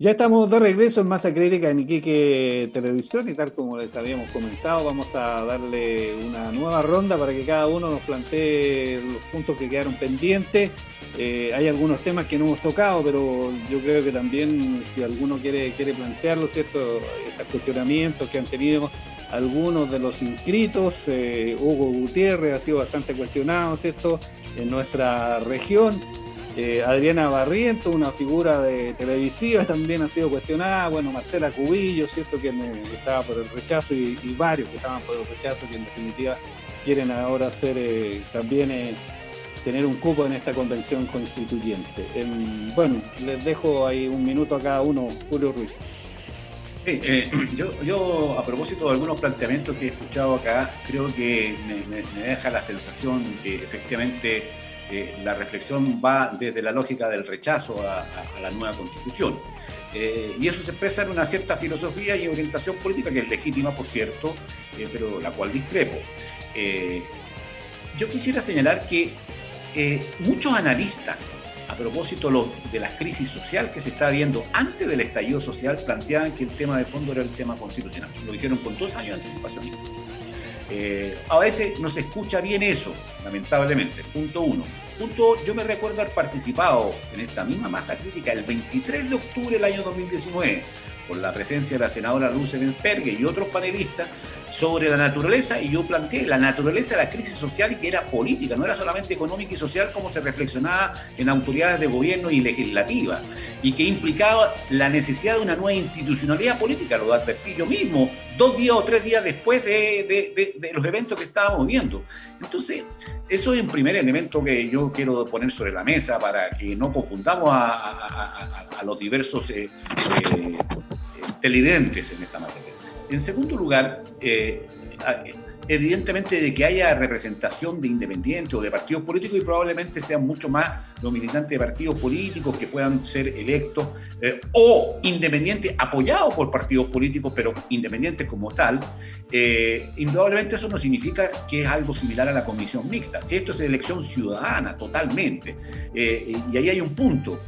Ya estamos de regreso en Masa Crítica en Iquique Televisión y tal como les habíamos comentado, vamos a darle una nueva ronda para que cada uno nos plantee los puntos que quedaron pendientes. Hay algunos temas que no hemos tocado, pero yo creo que también si alguno quiere plantearlo, ¿cierto? Estos cuestionamientos que han tenido algunos de los inscritos, Hugo Gutiérrez ha sido bastante cuestionado, ¿cierto? En nuestra región. Adriana Barrientos, una figura televisiva, también ha sido cuestionada. Bueno, Marcela Cubillo, ¿cierto? Que estaba por el rechazo y varios que estaban por el rechazo, que en definitiva quieren ahora también tener un cupo en esta convención constituyente. Bueno, les dejo ahí un minuto a cada uno. Julio Ruiz. Yo, a propósito de algunos planteamientos que he escuchado acá, creo que me deja la sensación que efectivamente la reflexión va desde la lógica del rechazo a la nueva Constitución. Y eso se expresa en una cierta filosofía y orientación política que es legítima, por cierto, pero la cual discrepo. Yo quisiera señalar que muchos analistas, a propósito de la crisis social que se está viendo antes del estallido social, planteaban que el tema de fondo era el tema constitucional. Lo dijeron con 2 años de anticipación incluso. A veces no se escucha bien eso, lamentablemente. Punto 1. Punto, yo me recuerdo haber participado en esta misma masa crítica el 23 de octubre del año 2019, con la presencia de la senadora Luz Ebensperger y otros panelistas, sobre la naturaleza, y yo planteé la naturaleza de la crisis social y que era política, no era solamente económica y social como se reflexionaba en autoridades de gobierno y legislativa, y que implicaba la necesidad de una nueva institucionalidad política, lo advertí yo mismo, 2 días o 3 días después de los eventos que estábamos viendo. Entonces, eso es un primer elemento que yo quiero poner sobre la mesa para que no confundamos a los diversos televidentes en esta materia. En segundo lugar, evidentemente de que haya representación de independientes o de partidos políticos, y probablemente sean mucho más los militantes de partidos políticos que puedan ser electos o independientes apoyados por partidos políticos, pero independientes como tal. Indudablemente eso no significa que es algo similar a la comisión mixta. Si esto es elección ciudadana, totalmente. Y ahí hay un punto.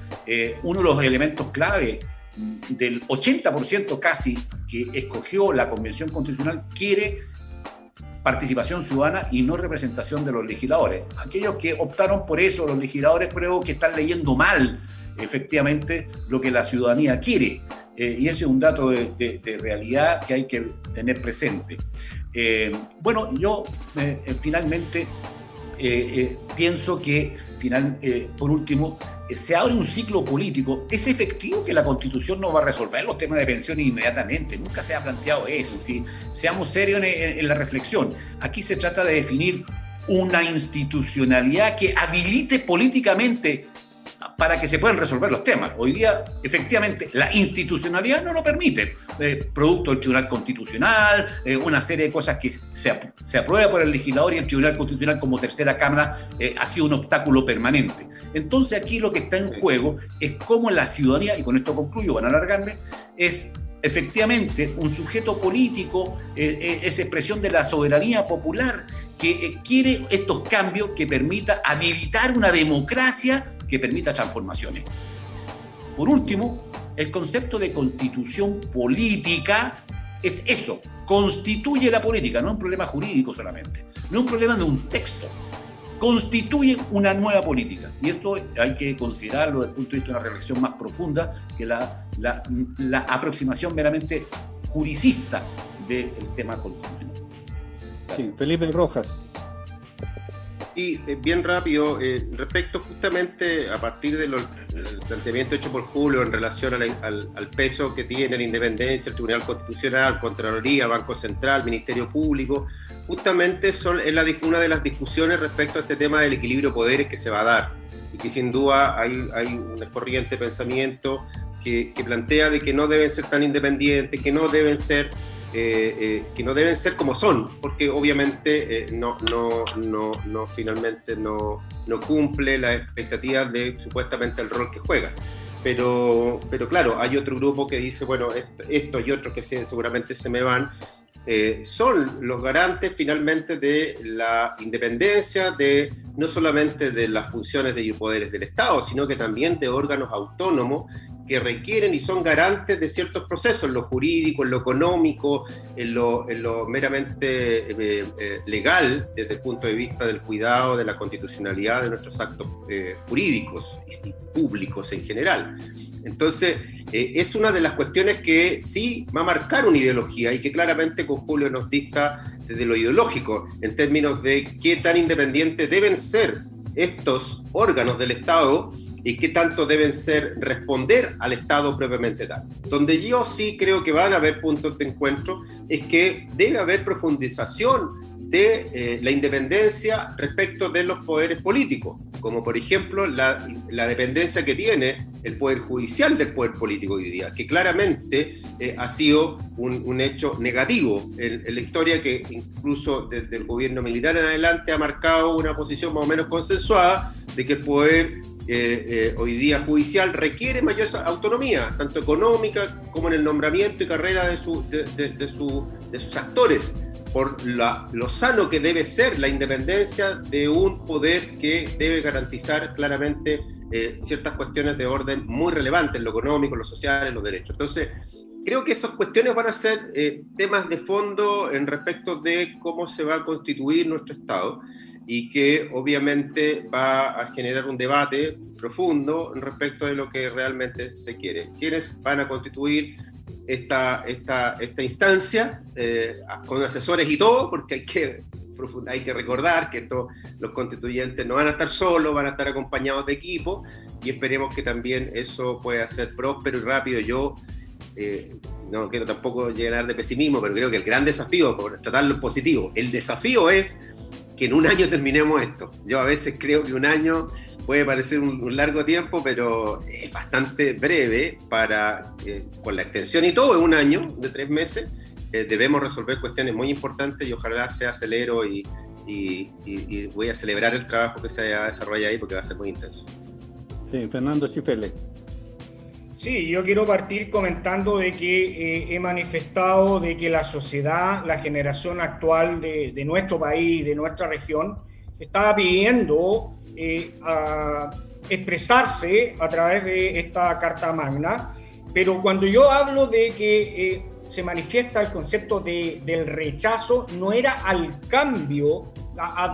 Uno de los elementos clave del 80% casi que escogió la Convención Constitucional quiere participación ciudadana y no representación de los legisladores. Aquellos que optaron por eso, los legisladores, creo que están leyendo mal efectivamente lo que la ciudadanía quiere. Y ese es un dato de realidad que hay que tener presente. Bueno, yo finalmente pienso que por último, se abre un ciclo político. Es efectivo que la Constitución no va a resolver los temas de pensiones inmediatamente, nunca se ha planteado eso, ¿sí? Seamos serios en la reflexión. Aquí se trata de definir una institucionalidad que habilite políticamente para que se puedan resolver los temas. Hoy día, efectivamente, la institucionalidad no lo permite. Producto del Tribunal Constitucional, una serie de cosas que se aprueba por el legislador, y el Tribunal Constitucional como tercera cámara ha sido un obstáculo permanente. Entonces aquí lo que está en juego es cómo la ciudadanía, y con esto concluyo, van a alargarme, es efectivamente un sujeto político, es expresión de la soberanía popular que quiere estos cambios que permita habilitar una democracia que permita transformaciones. Por último, el concepto de constitución política es eso, constituye la política, no es un problema jurídico solamente, no es un problema de un texto, constituye una nueva política. Y esto hay que considerarlo desde el punto de vista de una reflexión más profunda que la aproximación meramente juricista del tema constitucional. Sí, Felipe Rojas. Y bien rápido, respecto justamente a partir del planteamiento hecho por Julio en relación al peso que tiene la independencia, el Tribunal Constitucional, Contraloría, Banco Central, Ministerio Público, justamente es una de las discusiones respecto a este tema del equilibrio de poderes que se va a dar, y que sin duda hay una corriente de pensamiento que plantea de que no deben ser tan independientes, que no deben ser como son, porque obviamente finalmente no cumple las expectativas de supuestamente el rol que juega. Pero claro, hay otro grupo que dice, bueno, esto y otros que seguramente se me van, son los garantes finalmente de la independencia, no solamente de las funciones y poderes del Estado, sino que también de órganos autónomos que requieren y son garantes de ciertos procesos, en lo jurídico, en lo económico, en lo meramente legal, desde el punto de vista del cuidado de la constitucionalidad de nuestros actos jurídicos y públicos en general. Entonces, es una de las cuestiones que sí va a marcar una ideología y que claramente con Julio nos dicta desde lo ideológico, en términos de qué tan independientes deben ser estos órganos del Estado y qué tanto deben responder al Estado propiamente tal. Donde yo sí creo que van a haber puntos de encuentro es que debe haber profundización de la independencia respecto de los poderes políticos, como por ejemplo la dependencia que tiene el poder judicial del poder político hoy día, que claramente ha sido un hecho negativo en la historia, que incluso desde el gobierno militar en adelante ha marcado una posición más o menos consensuada de que el poder hoy día judicial requiere mayor autonomía, tanto económica como en el nombramiento y carrera de sus actores, por lo sano que debe ser la independencia de un poder que debe garantizar claramente ciertas cuestiones de orden muy relevantes, en lo económico, en lo social, en los derechos. Entonces, creo que esas cuestiones van a ser temas de fondo en respecto de cómo se va a constituir nuestro Estado, y que obviamente va a generar un debate profundo en respecto de lo que realmente se quiere. ¿Quiénes van a constituir esta instancia, con asesores y todo? Porque hay que recordar que los constituyentes no van a estar solos, van a estar acompañados de equipo, y esperemos que también eso pueda ser próspero y rápido. Yo no quiero tampoco llenar de pesimismo, pero creo que el gran desafío, por tratarlo en positivo, el desafío es que en un año terminemos esto. Yo a veces creo que un año puede parecer un largo tiempo, pero es bastante breve para, con la extensión y todo, en un año, de 3 meses, debemos resolver cuestiones muy importantes, y ojalá sea celero y voy a celebrar el trabajo que se desarrolla ahí, porque va a ser muy intenso. Sí, Fernando Chifele. Sí, yo quiero partir comentando de que he manifestado de que la sociedad, la generación actual de nuestro país, de nuestra región, está pidiendo expresarse a través de esta Carta Magna, pero cuando yo hablo de que se manifiesta el concepto del rechazo, no era al cambio,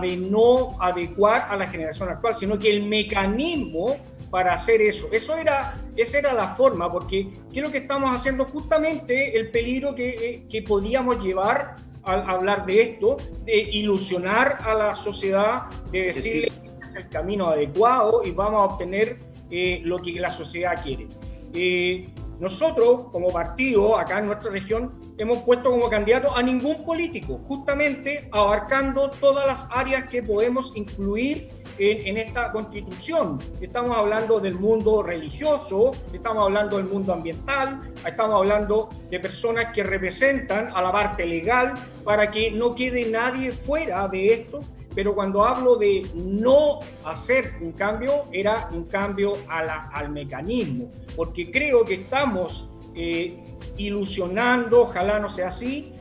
de no adecuar a la generación actual, sino que el mecanismo para hacer eso. Esa era la forma, porque ¿qué es lo que estamos haciendo? Justamente el peligro que podíamos llevar al hablar de esto, de ilusionar a la sociedad, de decirle que este es el camino adecuado y vamos a obtener lo que la sociedad quiere. Nosotros, como partido, acá en nuestra región, hemos puesto como candidato a ningún político, justamente abarcando todas las áreas que podemos incluir en esta constitución. Estamos hablando del mundo religioso, estamos hablando del mundo ambiental, estamos hablando de personas que representan a la parte legal, para que no quede nadie fuera de esto. Pero cuando hablo de no hacer un cambio, era un cambio al mecanismo, porque creo que estamos ilusionando, ojalá no sea así,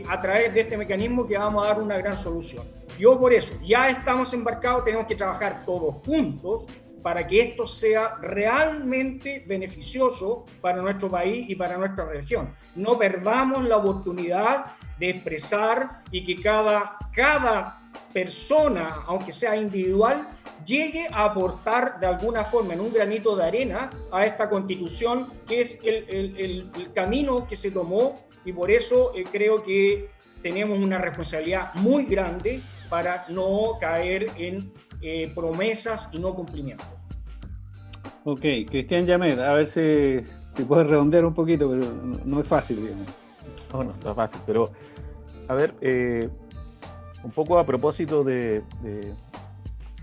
a través de este mecanismo, que vamos a dar una gran solución. Yo por eso, ya estamos embarcados, tenemos que trabajar todos juntos para que esto sea realmente beneficioso para nuestro país y para nuestra región. No perdamos la oportunidad de expresar, y que cada persona, aunque sea individual, llegue a aportar de alguna forma, en un granito de arena, a esta constitución, que es el camino que se tomó, y por eso creo que tenemos una responsabilidad muy grande para no caer en promesas y no cumplimiento. Ok, Cristian Llamet, a ver si puedes redondear un poquito, pero no es fácil, digamos. No está fácil, pero a ver, un poco a propósito de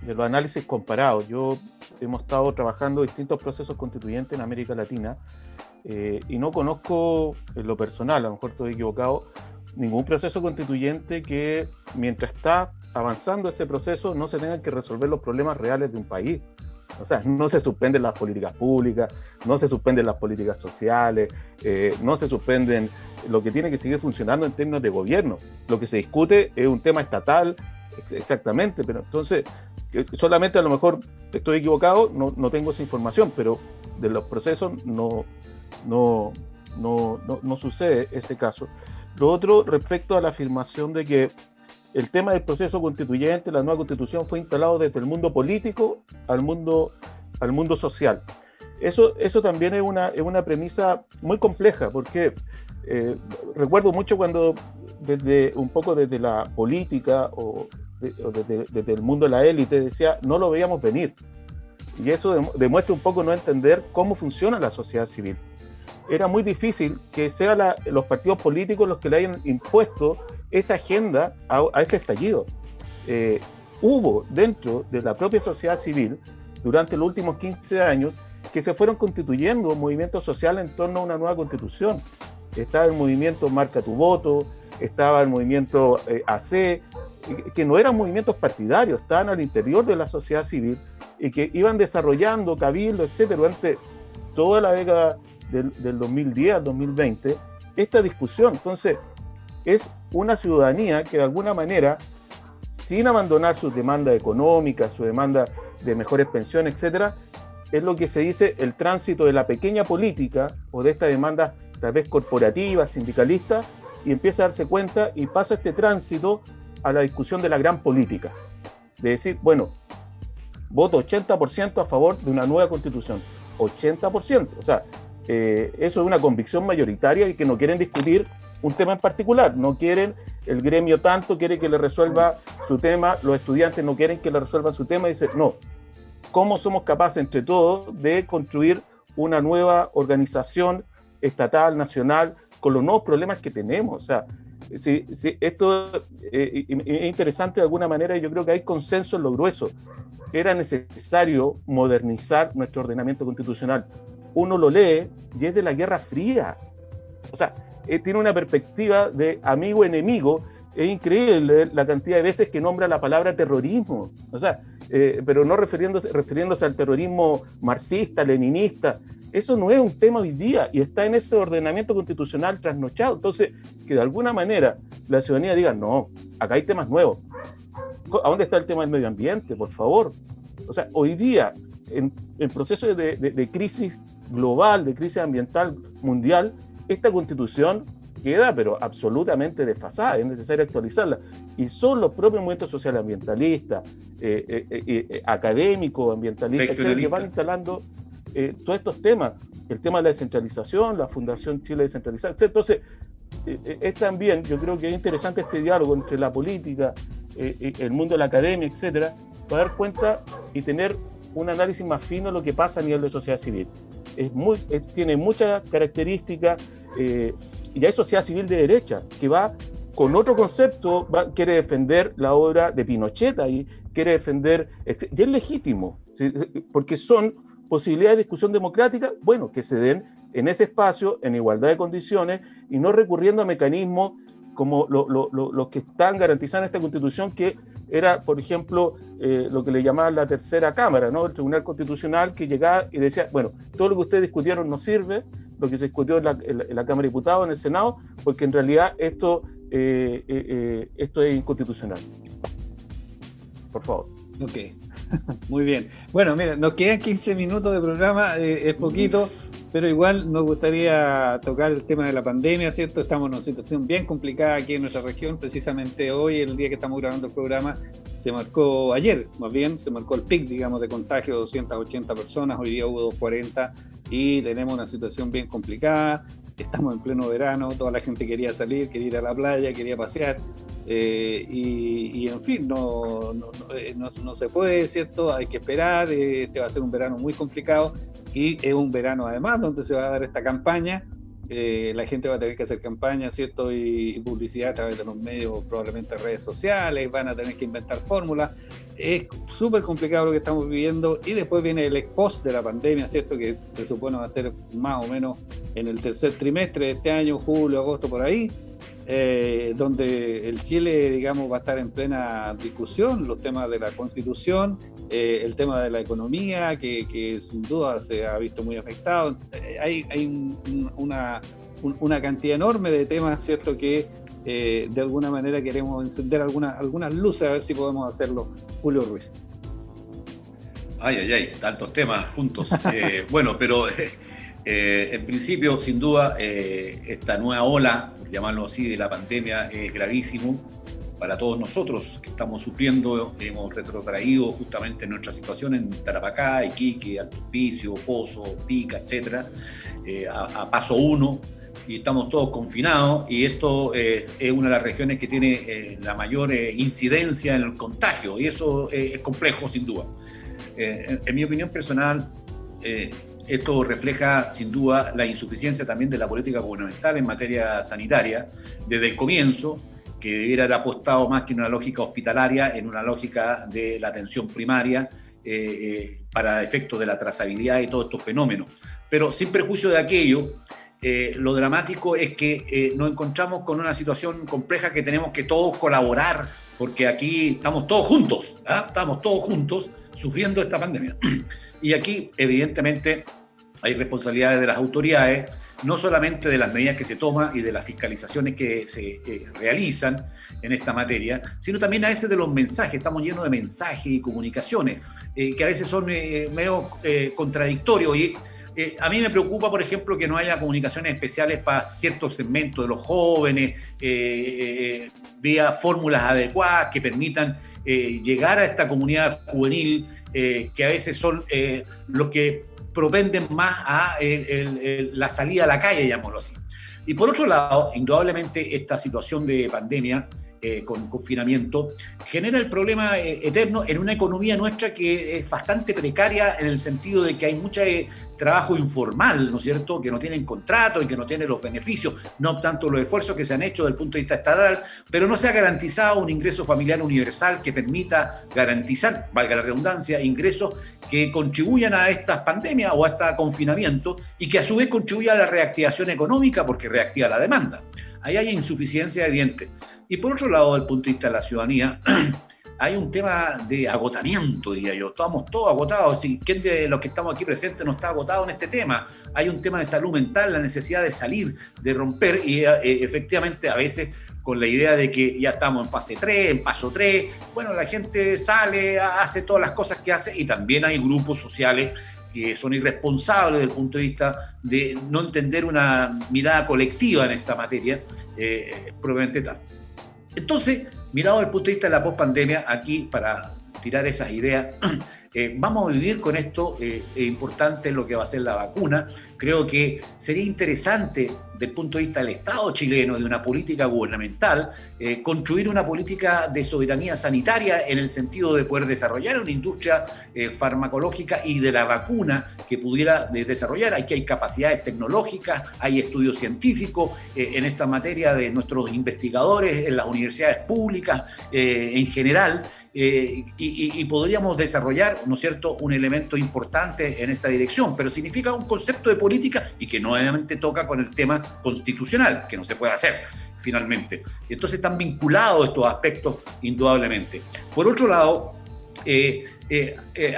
los análisis comparados. Hemos estado trabajando distintos procesos constituyentes en América Latina, y no conozco, en lo personal, a lo mejor estoy equivocado, ningún proceso constituyente que, mientras está avanzando ese proceso, no se tengan que resolver los problemas reales de un país. O sea, no se suspenden las políticas públicas, no se suspenden las políticas sociales, no se suspenden lo que tiene que seguir funcionando en términos de gobierno. Lo que se discute es un tema estatal, exactamente, pero entonces, solamente a lo mejor estoy equivocado, no tengo esa información, pero de los procesos no sucede ese caso. Lo otro, respecto a la afirmación de que el tema del proceso constituyente, la nueva constitución, fue instalado desde el mundo político al mundo social. Eso también es una premisa muy compleja, porque recuerdo mucho cuando desde la política o desde el mundo de la élite decía, no lo veíamos venir. Y eso demuestra un poco no entender cómo funciona la sociedad civil. Era muy difícil que sean los partidos políticos los que le hayan impuesto esa agenda a este estallido. Hubo dentro de la propia sociedad civil, durante los últimos 15 años, que se fueron constituyendo movimientos sociales en torno a una nueva constitución. Estaba el movimiento Marca tu Voto, estaba el movimiento AC, que no eran movimientos partidarios, estaban al interior de la sociedad civil y que iban desarrollando cabildo, etcétera, durante toda la década del 2010 al 2020, esta discusión. Entonces, es una ciudadanía que de alguna manera, sin abandonar sus demandas económicas, su demanda de mejores pensiones, etcétera, es lo que se dice el tránsito de la pequeña política o de esta demanda tal vez corporativa, sindicalista, y empieza a darse cuenta y pasa este tránsito a la discusión de la gran política. De decir, bueno, voto 80% a favor de una nueva constitución. 80%. O sea, eso es una convicción mayoritaria y que no quieren discutir un tema en particular. No quieren, el gremio tanto quiere que le resuelva su tema, los estudiantes no quieren que le resuelva su tema y dicen, no, ¿cómo somos capaces entre todos de construir una nueva organización estatal, nacional, con los nuevos problemas que tenemos? O sea, si esto es interesante de alguna manera, y yo creo que hay consenso en lo grueso. Era necesario modernizar nuestro ordenamiento constitucional. Uno lo lee y es de la Guerra Fría. O sea, tiene una perspectiva de amigo-enemigo. Es increíble la cantidad de veces que nombra la palabra terrorismo. O sea, pero no refiriéndose al terrorismo marxista, leninista. Eso no es un tema hoy día y está en ese ordenamiento constitucional trasnochado. Entonces, que de alguna manera la ciudadanía diga, no, acá hay temas nuevos. ¿A dónde está el tema del medio ambiente, por favor? O sea, hoy día, en proceso de crisis global, de crisis ambiental mundial, esta constitución queda, pero absolutamente desfasada, es necesario actualizarla. Y son los propios movimientos sociales ambientalistas, académicos, ambientalistas, que van instalando todos estos temas. El tema de la descentralización, la Fundación Chile Descentralizada, etc. Entonces, es también, yo creo que es interesante este diálogo entre la política, el mundo de la academia, etcétera, para dar cuenta y tener un análisis más fino de lo que pasa a nivel de sociedad civil. Tiene muchas características, y hay sociedad civil de derecha, que va con otro concepto, quiere defender la obra de Pinochet y quiere defender, y es legítimo, ¿sí? Porque son posibilidades de discusión democrática, bueno, que se den en ese espacio, en igualdad de condiciones, y no recurriendo a mecanismos como los que están garantizando esta Constitución, que era, por ejemplo, lo que le llamaban la tercera cámara, ¿no? El Tribunal Constitucional, que llegaba y decía, bueno, todo lo que ustedes discutieron no sirve, lo que se discutió en la Cámara de Diputados, en el Senado, porque en realidad esto es inconstitucional. Por favor. Ok, muy bien. Bueno, mira, nos quedan 15 minutos de programa, es poquito, pero igual nos gustaría tocar el tema de la pandemia, ¿cierto? Estamos en una situación bien complicada aquí en nuestra región. Precisamente hoy, el día que estamos grabando el programa, ayer más bien, se marcó el pic, digamos, de contagio de 280 personas, hoy día hubo 240 y tenemos una situación bien complicada. Estamos en pleno verano, toda la gente quería salir, quería ir a la playa, quería pasear, y en fin, no se puede, ¿cierto? Hay que esperar, este va a ser un verano muy complicado, y es un verano además donde se va a dar esta campaña. La gente va a tener que hacer campaña, ¿cierto? Y publicidad a través de los medios, probablemente redes sociales, van a tener que inventar fórmulas. Es súper complicado lo que estamos viviendo, y después viene el post de la pandemia, ¿cierto? Que se supone va a ser más o menos en el tercer trimestre de este año, julio, agosto, por ahí, donde el Chile, digamos, va a estar en plena discusión, los temas de la Constitución, el tema de la economía, que sin duda se ha visto muy afectado. Hay una cantidad enorme de temas, ¿cierto?, que de alguna manera queremos encender algunas luces, a ver si podemos hacerlo. Julio Ruiz. Ay, tantos temas juntos. Bueno, pero en principio, sin duda, esta nueva ola, por llamarlo así, de la pandemia es gravísimo para todos nosotros que estamos sufriendo. Hemos retrotraído justamente nuestra situación en Tarapacá, Iquique, Alto Hospicio, Pozo, Pica, etcétera, a paso 1, y estamos todos confinados, y esto es una de las regiones que tiene la mayor incidencia en el contagio, y eso es complejo, sin duda. En mi opinión personal, esto refleja sin duda la insuficiencia también de la política gubernamental en materia sanitaria desde el comienzo, que debiera haber apostado más que en una lógica hospitalaria, en una lógica de la atención primaria para efectos de la trazabilidad y todos estos fenómenos. Pero sin perjuicio de aquello, lo dramático es que nos encontramos con una situación compleja que tenemos que todos colaborar, porque aquí estamos todos juntos, estamos todos juntos sufriendo esta pandemia. Y aquí, evidentemente, hay responsabilidades de las autoridades, no solamente de las medidas que se toman y de las fiscalizaciones que se realizan en esta materia, sino también a veces de los mensajes. Estamos llenos de mensajes y comunicaciones que a veces son medio contradictorios. Y a mí me preocupa, por ejemplo, que no haya comunicaciones especiales para ciertos segmentos de los jóvenes, vía fórmulas adecuadas que permitan llegar a esta comunidad juvenil, que a veces son los que propenden más a la salida a la calle, llamémoslo así. Y por otro lado, indudablemente esta situación de pandemia con confinamiento genera el problema eterno en una economía nuestra que es bastante precaria, en el sentido de que hay mucho trabajo informal, ¿no es cierto?, que no tienen contrato y que no tienen los beneficios, no obstante los esfuerzos que se han hecho desde el punto de vista estatal, pero no se ha garantizado un ingreso familiar universal que permita garantizar, valga la redundancia, ingresos que contribuyan a estas pandemias o a este confinamiento, y que a su vez contribuya a la reactivación económica, porque reactiva la demanda. Ahí hay insuficiencia evidente. Y por otro lado, desde el punto de vista de la ciudadanía, hay un tema de agotamiento, diría yo. Estamos todos agotados. ¿Quién de los que estamos aquí presentes no está agotado en este tema? Hay un tema de salud mental, la necesidad de salir, de romper, y efectivamente a veces con la idea de que ya estamos en fase 3, en paso 3, bueno, la gente sale, hace todas las cosas que hace, y también hay grupos sociales que son irresponsables desde el punto de vista de no entender una mirada colectiva en esta materia, probablemente tal. Entonces, mirado desde el punto de vista de la pospandemia, aquí para tirar esas ideas, vamos a vivir con esto, importante lo que va a ser la vacuna. Creo que sería interesante, desde el punto de vista del Estado chileno, de una política gubernamental, construir una política de soberanía sanitaria, en el sentido de poder desarrollar una industria farmacológica y de la vacuna que pudiera desarrollar. Aquí hay capacidades tecnológicas, hay estudios científicos en esta materia de nuestros investigadores en las universidades públicas en general, y podríamos desarrollar, ¿no es cierto?, un elemento importante en esta dirección, pero significa un concepto de política y que nuevamente toca con el tema constitucional, que no se puede hacer finalmente. Entonces están vinculados estos aspectos indudablemente. Por otro lado,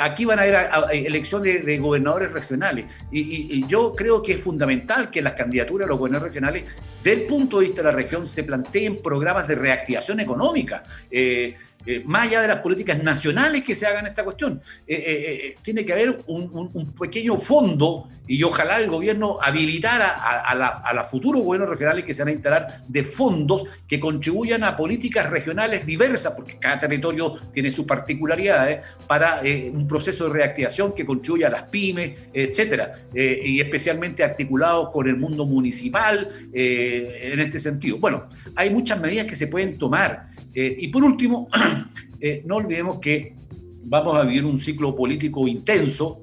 aquí van a haber elección de gobernadores regionales, y yo creo que es fundamental que las candidaturas de los gobernadores regionales, desde el punto de vista de la región, se planteen programas de reactivación económica, más allá de las políticas nacionales que se hagan esta cuestión. Tiene que haber un pequeño fondo, y ojalá el gobierno habilitara a los futuros gobiernos regionales que se van a instalar, de fondos que contribuyan a políticas regionales diversas, porque cada territorio tiene sus particularidades, para un proceso de reactivación que contribuya a las pymes, etcétera, y especialmente articulados con el mundo municipal en este sentido. Bueno, hay muchas medidas que se pueden tomar. Y por último, no olvidemos que vamos a vivir un ciclo político intenso,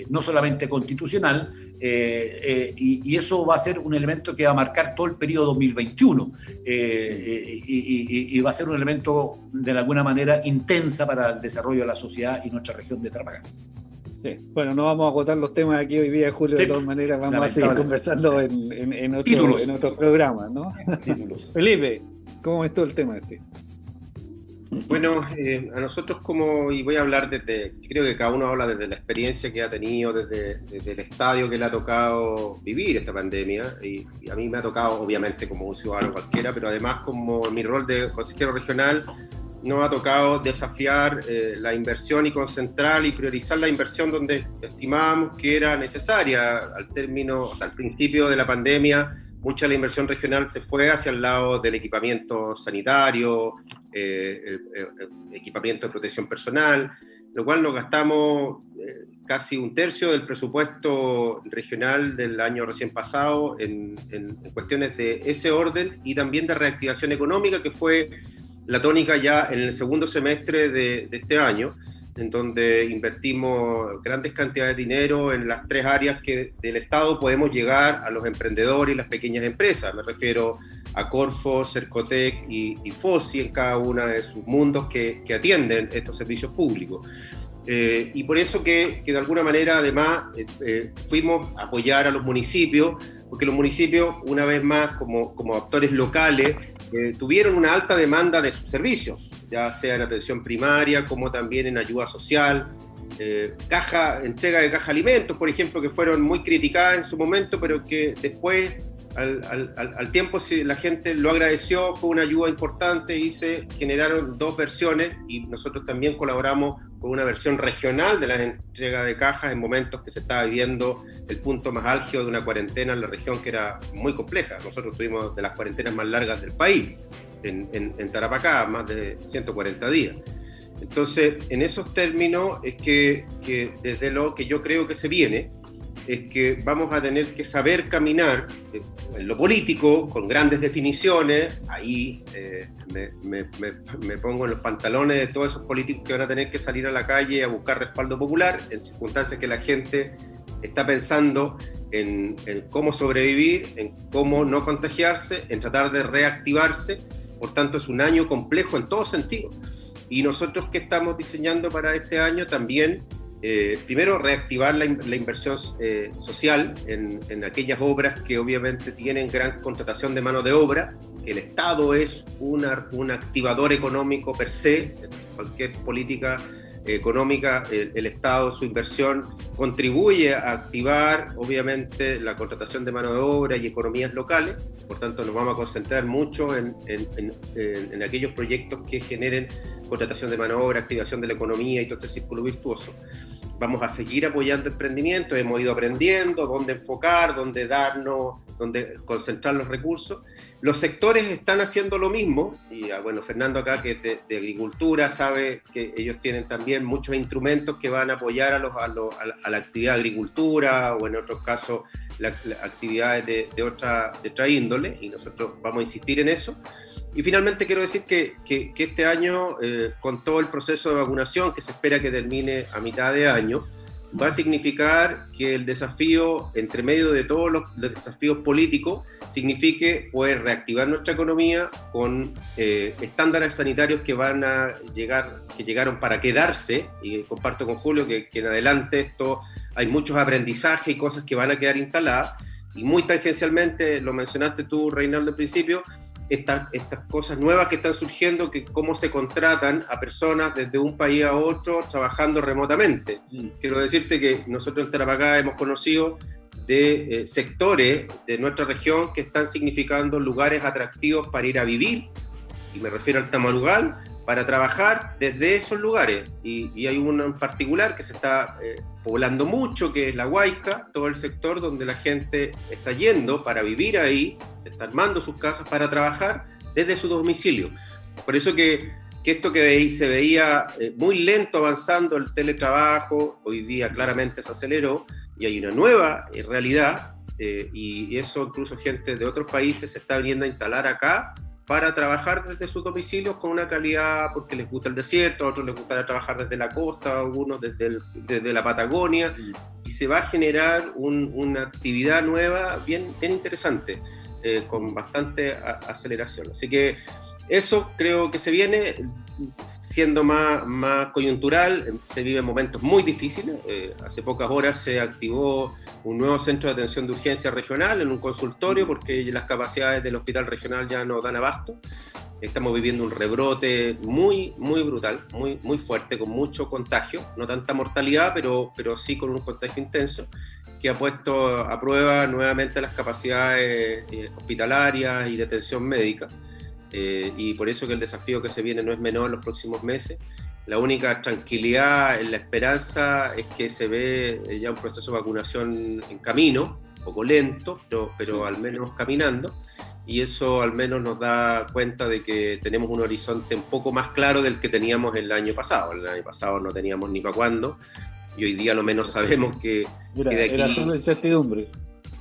no solamente constitucional, y eso va a ser un elemento que va a marcar todo el periodo 2021, y va a ser un elemento de alguna manera intensa para el desarrollo de la sociedad y nuestra región de Tarapacá. Sí. Bueno, no vamos a agotar los temas aquí hoy día, Julio, de todas maneras vamos a seguir conversando en otros programas, ¿no? Títulos. Felipe, ¿cómo ves todo el tema este? Bueno, a nosotros y voy a hablar creo que cada uno habla desde la experiencia que ha tenido, desde el estadio que le ha tocado vivir esta pandemia, y a mí me ha tocado, obviamente, como un ciudadano cualquiera, pero además como en mi rol de consejero regional, nos ha tocado desafiar la inversión y concentrar y priorizar la inversión donde estimábamos que era necesaria. Al principio de la pandemia, mucha de la inversión regional se fue hacia el lado del equipamiento sanitario, equipamiento de protección personal, lo cual nos gastamos casi un tercio del presupuesto regional del año recién pasado en cuestiones de ese orden y también de reactivación económica, que fue la tónica ya en el segundo semestre de este año, en donde invertimos grandes cantidades de dinero en las 3 áreas que del Estado podemos llegar a los emprendedores y las pequeñas empresas. Me refiero a Corfo, Cercotec y FOSI en cada uno de sus mundos que atienden estos servicios públicos. Y por eso que de alguna manera además fuimos a apoyar a los municipios, porque los municipios, una vez más, como actores locales, tuvieron una alta demanda de sus servicios, ya sea en atención primaria como también en ayuda social, entrega de caja alimentos, por ejemplo, que fueron muy criticadas en su momento, pero que después al tiempo la gente lo agradeció, fue una ayuda importante y se generaron 2 versiones y nosotros también colaboramos con una versión regional de la entrega de cajas en momentos que se estaba viviendo el punto más álgido de una cuarentena en la región que era muy compleja. Nosotros tuvimos de las cuarentenas más largas del país, en Tarapacá, más de 140 días. Entonces, en esos términos es que desde lo que yo creo que se viene, es que vamos a tener que saber caminar en lo político, con grandes definiciones. Ahí me pongo en los pantalones de todos esos políticos que van a tener que salir a la calle a buscar respaldo popular, en circunstancias que la gente está pensando en cómo sobrevivir, en cómo no contagiarse, en tratar de reactivarse. Por tanto, es un año complejo en todo sentido. Y nosotros, ¿qué estamos diseñando para este año? También primero, reactivar la inversión social en aquellas obras que obviamente tienen gran contratación de mano de obra. El Estado es un activador económico per se. Cualquier política económica, el Estado, su inversión, contribuye a activar obviamente la contratación de mano de obra y economías locales. Por tanto, nos vamos a concentrar mucho en aquellos proyectos que generen contratación de mano de obra, activación de la economía y todo este círculo virtuoso. Vamos a seguir apoyando emprendimientos, hemos ido aprendiendo dónde enfocar, dónde darnos, dónde concentrar los recursos. Los sectores están haciendo lo mismo, y bueno, Fernando acá, que es de agricultura, sabe que ellos tienen también muchos instrumentos que van a apoyar a la actividad de agricultura, o en otros casos las actividades de otra índole, y nosotros vamos a insistir en eso. Y finalmente quiero decir que este año, con todo el proceso de vacunación que se espera que termine a mitad de año, va a significar que el desafío, entre medio de todos los desafíos políticos, signifique poder reactivar nuestra economía con estándares sanitarios que van a llegar, que llegaron para quedarse, y comparto con Julio que en adelante esto hay muchos aprendizajes y cosas que van a quedar instaladas, y muy tangencialmente, lo mencionaste tú, Reinaldo, al principio, estas cosas nuevas que están surgiendo, que cómo se contratan a personas desde un país a otro trabajando remotamente. Quiero decirte que nosotros en Tarapacá hemos conocido de sectores de nuestra región que están significando lugares atractivos para ir a vivir, y me refiero al Tamarugal, para trabajar desde esos lugares. Y hay uno en particular que se está poblando mucho, que es La Huayca, todo el sector donde la gente está yendo para vivir ahí, está armando sus casas para trabajar desde su domicilio. Por eso que esto que se veía muy lento avanzando, el teletrabajo, hoy día claramente se aceleró, y hay una nueva realidad, y eso incluso gente de otros países se está viniendo a instalar acá para trabajar desde sus domicilios con una calidad, porque les gusta el desierto, a otros les gusta trabajar desde la costa, a algunos desde la Patagonia, y se va a generar una actividad nueva bien interesante, con bastante aceleración. Así que eso creo que se viene, siendo más coyuntural, se viven momentos muy difíciles. Hace pocas horas se activó un nuevo centro de atención de urgencia regional en un consultorio, porque las capacidades del hospital regional ya no dan abasto. Estamos viviendo un rebrote muy brutal, muy fuerte, con mucho contagio, no tanta mortalidad, pero sí con un contagio intenso, que ha puesto a prueba nuevamente las capacidades hospitalarias y de atención médica. y por eso que el desafío que se viene no es menor en los próximos meses. La única tranquilidad en la esperanza es que se ve ya un proceso de vacunación en camino, un poco lento, pero al menos caminando, y eso al menos nos da cuenta de que tenemos un horizonte un poco más claro del que teníamos el año pasado. El año pasado no teníamos ni para cuándo, y hoy día lo menos sabemos que de aquí... Era solo incertidumbre.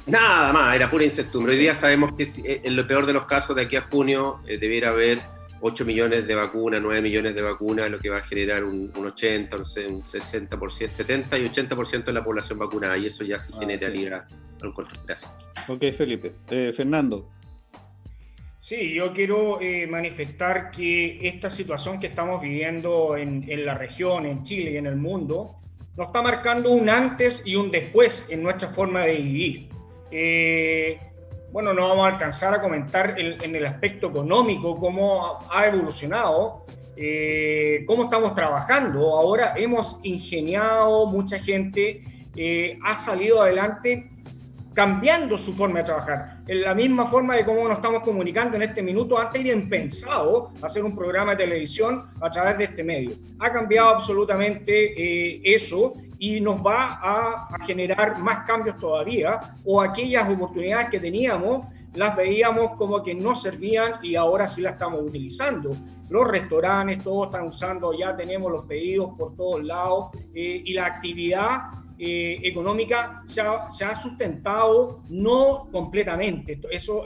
Nada más, era pura incertidumbre. Hoy día sabemos que en lo peor de los casos, de aquí a junio, debiera haber 8 millones de vacunas, 9 millones de vacunas, lo que va a generar un 80, no sé, un 60%, 70 y 80% de la población vacunada, y eso ya sí generaría un control. Gracias. Ok, Felipe. Fernando. Sí, yo quiero manifestar que esta situación que estamos viviendo en la región, en Chile y en el mundo, nos está marcando un antes y un después en nuestra forma de vivir. Bueno, no vamos a alcanzar a comentar en el aspecto económico cómo ha evolucionado, cómo estamos trabajando. Ahora hemos ingeniado, mucha gente ha salido adelante cambiando su forma de trabajar. En la misma forma de cómo nos estamos comunicando en este minuto, antes era impensado hacer un programa de televisión a través de este medio. Ha cambiado absolutamente eso, y nos va a generar más cambios todavía, o aquellas oportunidades que teníamos las veíamos como que no servían y ahora sí las estamos utilizando. Los restaurantes, todos están usando, ya tenemos los pedidos por todos lados, y la actividad económica se ha sustentado, no completamente. Eso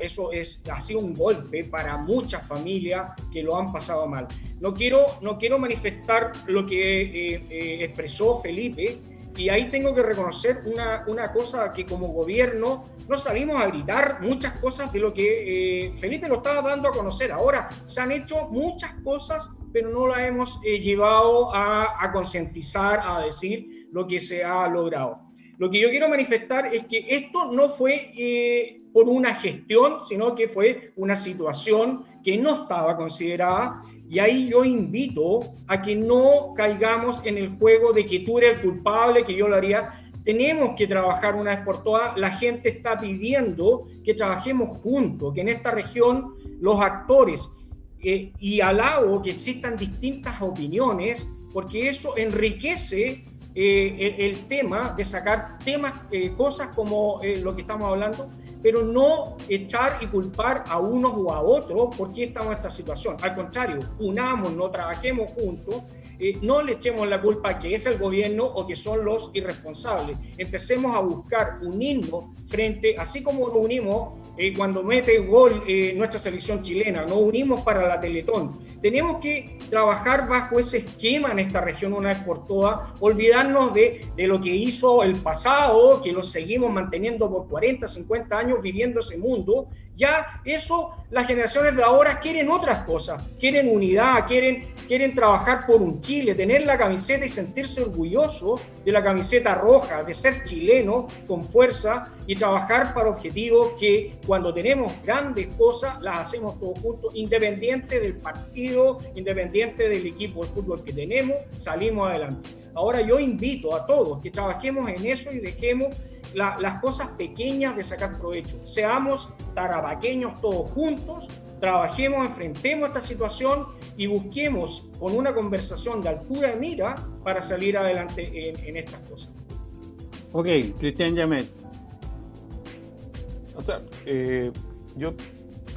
ha sido un golpe para muchas familias que lo han pasado mal. No quiero manifestar lo que expresó Felipe, y ahí tengo que reconocer una cosa, que como gobierno no salimos a gritar muchas cosas de lo que Felipe lo estaba dando a conocer. Ahora se han hecho muchas cosas, pero no las hemos llevado a concientizar, a decir lo que se ha logrado. Lo que yo quiero manifestar es que esto no fue por una gestión, sino que fue una situación que no estaba considerada, y ahí yo invito a que no caigamos en el juego de que tú eres el culpable, que yo lo haría. Tenemos que trabajar una vez por todas. La gente está pidiendo que trabajemos juntos, que en esta región los actores, y alabo que existan distintas opiniones, porque eso enriquece el tema de sacar cosas como lo que estamos hablando, pero no echar y culpar a unos o a otros por qué estamos en esta situación. Al contrario, unámonos, trabajemos juntos, no le echemos la culpa que es el gobierno o que son los irresponsables. Empecemos a buscar unirnos frente, así como nos unimos cuando mete gol nuestra selección chilena, nos unimos para la Teletón. Tenemos que trabajar bajo ese esquema en esta región una vez por todas, olvidarnos de lo que hizo el pasado, que lo seguimos manteniendo por 40, 50 años viviendo ese mundo. Ya eso, las generaciones de ahora quieren otras cosas, quieren unidad, quieren trabajar por un Chile, tener la camiseta y sentirse orgulloso de la camiseta roja, de ser chileno con fuerza y trabajar para objetivos que cuando tenemos grandes cosas las hacemos todos juntos, independiente del partido, independiente del equipo de fútbol que tenemos, salimos adelante. Ahora yo invito a todos que trabajemos en eso y dejemos las cosas pequeñas de sacar provecho. Seamos tarabaqueños todos juntos, trabajemos, enfrentemos esta situación y busquemos con una conversación de altura de mira para salir adelante en estas cosas. Ok, Cristian Llamet. O sea, yo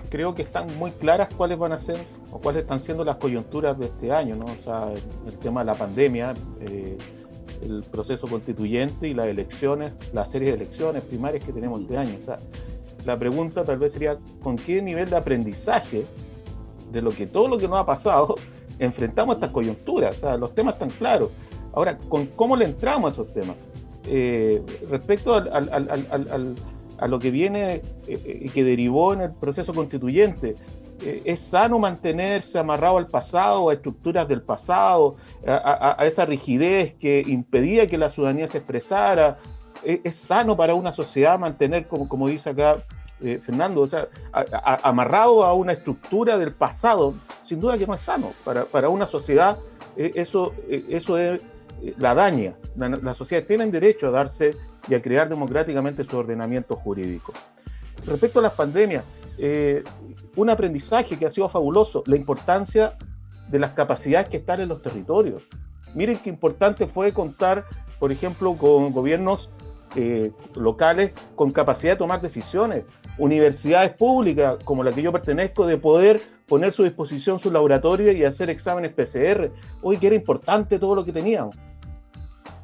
creo que están muy claras cuáles van a ser o cuáles están siendo las coyunturas de este año, ¿no? O sea, el tema de la pandemia, el proceso constituyente y las elecciones, la serie de elecciones primarias que tenemos este año. O sea, la pregunta tal vez sería con qué nivel de aprendizaje de todo lo que nos ha pasado enfrentamos estas coyunturas. O sea, los temas están claros. Ahora, ¿con cómo le entramos a esos temas? Respecto a lo que viene y que derivó en el proceso constituyente, ¿es sano mantenerse amarrado al pasado, a estructuras del pasado, a esa rigidez que impedía que la ciudadanía se expresara? ¿Es sano para una sociedad mantener, como dice acá Fernando, o sea, amarrado a una estructura del pasado? Sin duda que no es sano. Para una sociedad eso es la daña. Las sociedades tienen derecho a darse y a crear democráticamente su ordenamiento jurídico. Respecto a las pandemias, un aprendizaje que ha sido fabuloso, la importancia de las capacidades que están en los territorios. Miren qué importante fue contar, por ejemplo, con gobiernos locales con capacidad de tomar decisiones, universidades públicas como la que yo pertenezco, de poder poner a su disposición su laboratorio y hacer exámenes PCR. Hoy que era importante todo lo que teníamos.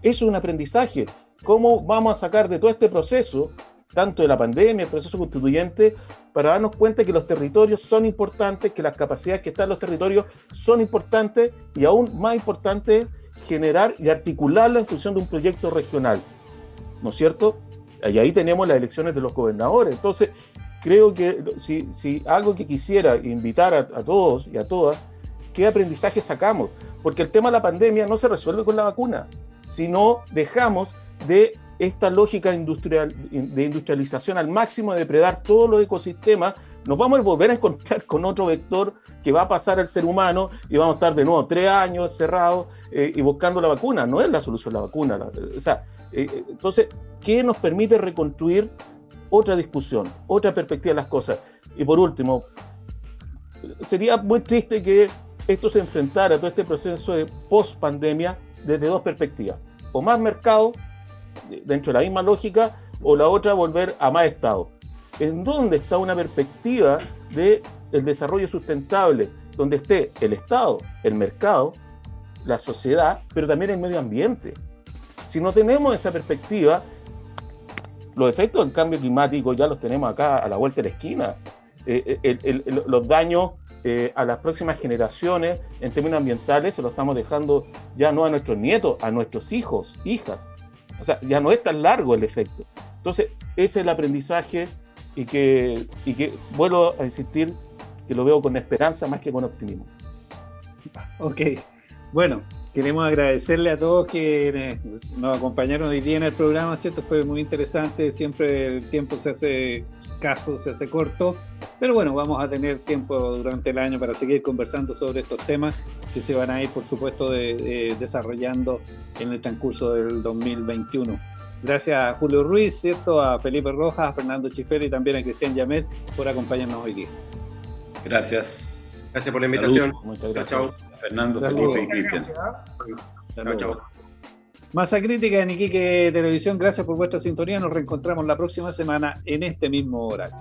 Eso es un aprendizaje. ¿Cómo vamos a sacar de todo este proceso, tanto de la pandemia, el proceso constituyente, para darnos cuenta que los territorios son importantes, que las capacidades que están en los territorios son importantes, y aún más importante, generar y articularla en función de un proyecto regional? ¿No es cierto? Y ahí tenemos las elecciones de los gobernadores. Entonces, creo que si algo que quisiera invitar a todos y a todas, ¿qué aprendizaje sacamos? Porque el tema de la pandemia no se resuelve con la vacuna, sino dejamos de esta lógica de industrialización al máximo, de depredar todos los ecosistemas. Nos vamos a volver a encontrar con otro vector que va a pasar al ser humano y vamos a estar de nuevo 3 años encerrados y buscando la vacuna. No es la solución la vacuna. Entonces, ¿qué nos permite reconstruir otra discusión, otra perspectiva de las cosas? Y por último, sería muy triste que esto se enfrentara a todo este proceso de post-pandemia desde 2 perspectivas. O más mercado, dentro de la misma lógica, o la otra, volver a más Estado. ¿En dónde está una perspectiva del desarrollo sustentable? Donde esté el Estado, el mercado, la sociedad, pero también el medio ambiente. Si no tenemos esa perspectiva, los efectos del cambio climático ya los tenemos acá a la vuelta de la esquina. Los daños a las próximas generaciones en términos ambientales se los estamos dejando ya no a nuestros nietos, a nuestros hijos, hijas. O sea, ya no es tan largo el efecto. Entonces, ese es el aprendizaje y que vuelvo a insistir que lo veo con esperanza más que con optimismo. Ok, bueno, queremos agradecerle a todos que nos acompañaron hoy día en el programa, ¿cierto? Fue muy interesante, siempre el tiempo se hace escaso, se hace corto, pero bueno, vamos a tener tiempo durante el año para seguir conversando sobre estos temas que se van a ir, por supuesto, desarrollando en el transcurso del 2021. Gracias a Julio Ruiz, ¿cierto? A Felipe Rojas, a Fernando Schiffer y también a Cristian Yamet por acompañarnos hoy día. Gracias. Gracias por la invitación. Muchas gracias. Chao. Fernando, Saludos. Felipe y Cristian. Chao. Masa Crítica en Iquique Televisión, gracias por vuestra sintonía. Nos reencontramos la próxima semana en este mismo horario.